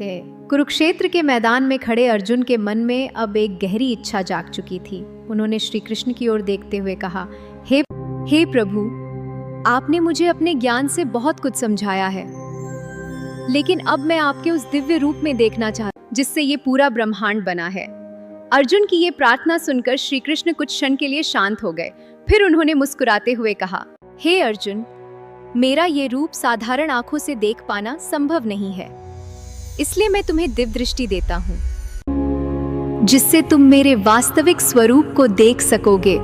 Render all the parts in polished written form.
कुरुक्षेत्र के मैदान में खड़े अर्जुन के मन में अब एक गहरी इच्छा जाग चुकी थी। उन्होंने श्री कृष्ण की ओर देखते हुए कहा, हे प्रभु, आपने मुझे अपने ज्ञान से बहुत कुछ समझाया है, लेकिन अब मैं आपके उस दिव्य रूप में देखना चाहता हूं जिससे ये पूरा ब्रह्मांड बना है। अर्जुन की ये प्रार्थना सुनकर श्री कृष्ण कुछ क्षण के लिए शांत हो गए। फिर उन्होंने मुस्कुराते हुए कहा, हे अर्जुन, मेरा ये रूप साधारण आंखों से देख पाना संभव नहीं है, इसलिए मैं तुम्हें दिव्य दृष्टि देता हूँ, जिससे तुम मेरे वास्तविक स्वरूप को देख सकोगे।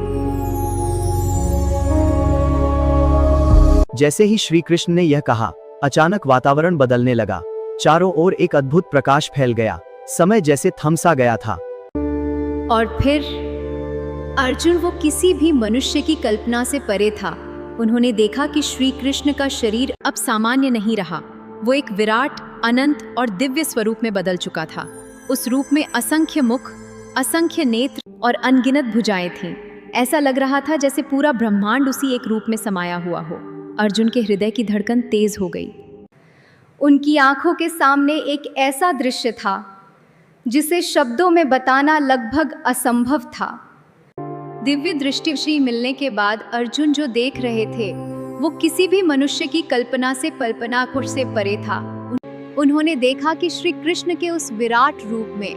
जैसे ही श्री कृष्ण ने यह कहा, अचानक वातावरण बदलने लगा। चारों ओर एक अद्भुत प्रकाश फैल गया। समय जैसे थम सा गया था। और फिर अर्जुन वो किसी भी मनुष्य की कल्पना से परे था। उन्होंने देखा कि श्री कृष्ण का शरीर अब सामान्य नहीं रहा। वो एक विराट, अनंत और दिव्य स्वरूप में बदल चुका था। उस रूप में असंख्य मुख, असंख्य नेत्र और अनगिनत भुजाएं थीं। ऐसा लग रहा था जैसे पूरा ब्रह्मांड उसी एक रूप में समाया हुआ हो। अर्जुन के हृदय की धड़कन तेज हो गई। उनकी आंखों के सामने एक ऐसा दृश्य था जिसे शब्दों में बताना लगभग असंभव था। दिव्य दृष्टि मिलने के बाद अर्जुन जो देख रहे थे वो किसी भी मनुष्य की कल्पना से परे था। उन्होंने देखा कि श्री कृष्ण के उस विराट रूप में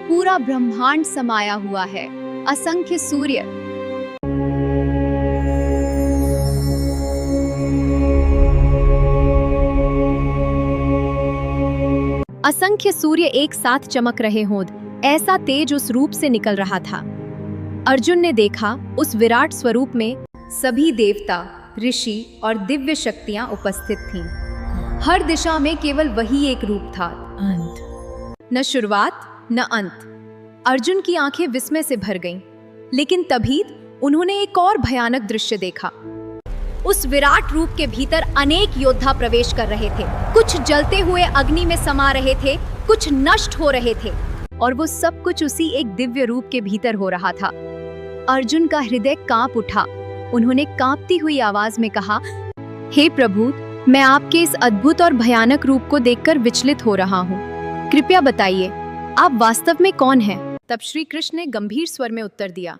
पूरा ब्रह्मांड समाया हुआ है। असंख्य सूर्य, असंख्य सूर्य एक साथ चमक रहे हों, ऐसा तेज उस रूप से निकल रहा था। अर्जुन ने देखा उस विराट स्वरूप में सभी देवता, ऋषि और दिव्य शक्तियां उपस्थित थीं। हर दिशा में केवल वही एक रूप था, न शुरुआत न अंत। अर्जुन की आंखें विस्मय से भर गईं, लेकिन तभी उन्होंने एक और भयानक दृश्य देखा। उस विराट रूप के भीतर अनेक योद्धा प्रवेश कर रहे थे। कुछ जलते हुए अग्नि में समा रहे थे, कुछ नष्ट हो रहे थे, और वो सब कुछ उसी एक दिव्य रूप के भीतर हो रहा था। अर्जुन का हृदय कांप उठा। उन्होंने कांपती हुई आवाज में कहा, हे प्रभु, मैं आपके इस अद्भुत और भयानक रूप को देखकर विचलित हो रहा हूँ। कृपया बताइए, आप वास्तव में कौन हैं? तब श्री कृष्ण ने गंभीर स्वर में उत्तर दिया,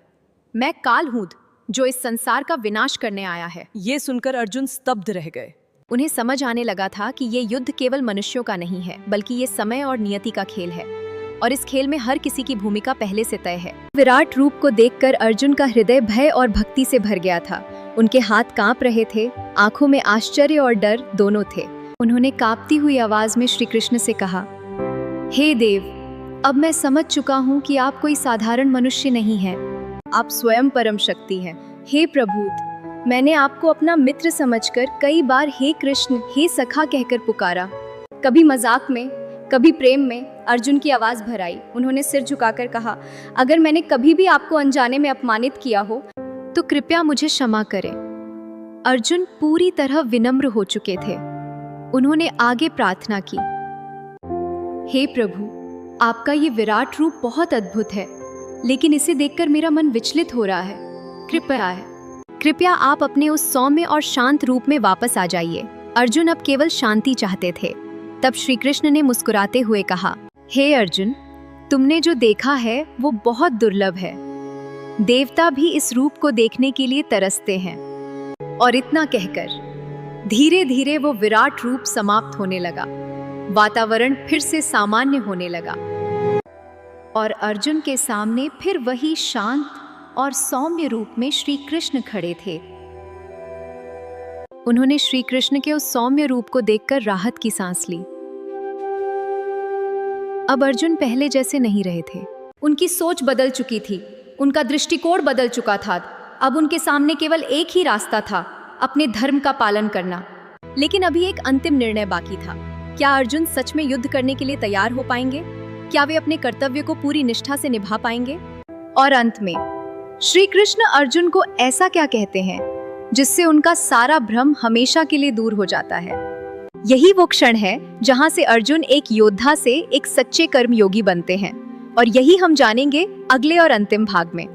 मैं काल हूँ, जो इस संसार का विनाश करने आया है। ये सुनकर अर्जुन स्तब्ध रह गए। उन्हें समझ आने लगा था कि ये युद्ध केवल मनुष्यों का नहीं है, बल्कि ये समय और नियति का खेल है, और इस खेल में हर किसी की भूमिका पहले से तय है। विराट रूप को देखकर अर्जुन का हृदय भय और भक्ति से भर गया था। उनके हाथ कांप रहे थे, आंखों में आश्चर्य और डर दोनों थे। उन्होंने कांपती हुई आवाज में श्री कृष्ण से कहा, हे देव, अब मैं समझ चुका हूँ कि आप कोई साधारण मनुष्य नहीं है, आप स्वयं परम शक्ति हैं। हे प्रभु, मैंने आपको अपना मित्र समझकर कई बार हे कृष्ण, हे सखा कहकर पुकारा। कभी मजाक में, कभी प्रेम में अर्जुन की आवाज भर आई। उन्होंने सिर झुकाकर कहा, अगर मैंने कभी भी आपको अनजाने में अपमानित किया हो तो कृपया मुझे क्षमा करें। अर्जुन पूरी तरह विनम्र हो चुके थे। उन्होंने आगे प्रार्थना की, हे प्रभु, आपका ये विराट रूप बहुत अद्भुत है, लेकिन इसे देखकर मेरा मन विचलित हो रहा है। कृपया आप अपने उस सौम्य और शांत रूप में वापस आ जाइए। अर्जुन अब केवल शांति चाहते थे। तब श्री कृष्ण ने मुस्कुराते हुए कहा, हे अर्जुन, तुमने जो देखा है वो बहुत दुर्लभ है। देवता भी इस रूप को देखने के लिए तरसते हैं। और इतना कहकर धीरे धीरे वो विराट रूप समाप्त होने लगा। वातावरण फिर से सामान्य होने लगा और अर्जुन के सामने फिर वही शांत और सौम्य रूप में श्री कृष्ण खड़े थे। उन्होंने श्री कृष्ण के उस सौम्य रूप को देखकर राहत की सांस ली। अब अर्जुन पहले जैसे नहीं रहे थे। उनकी सोच बदल चुकी थी, उनका दृष्टिकोण बदल चुका था। अब उनके सामने केवल एक ही रास्ता था, अपने धर्म का पालन करना। लेकिन अभी एक अंतिम निर्णय बाकी था। क्या अर्जुन सच में युद्ध करने के लिए तैयार हो पाएंगे? क्या वे अपने कर्तव्य को पूरी निष्ठा से निभा पाएंगे? और अंत में श्री कृष्ण अर्जुन को ऐसा क्या कहते हैं जिससे उनका सारा भ्रम हमेशा के लिए दूर हो जाता है? यही वो क्षण है जहां से अर्जुन एक योद्धा से एक सच्चे कर्मयोगी बनते हैं, और यही हम जानेंगे अगले और अंतिम भाग में।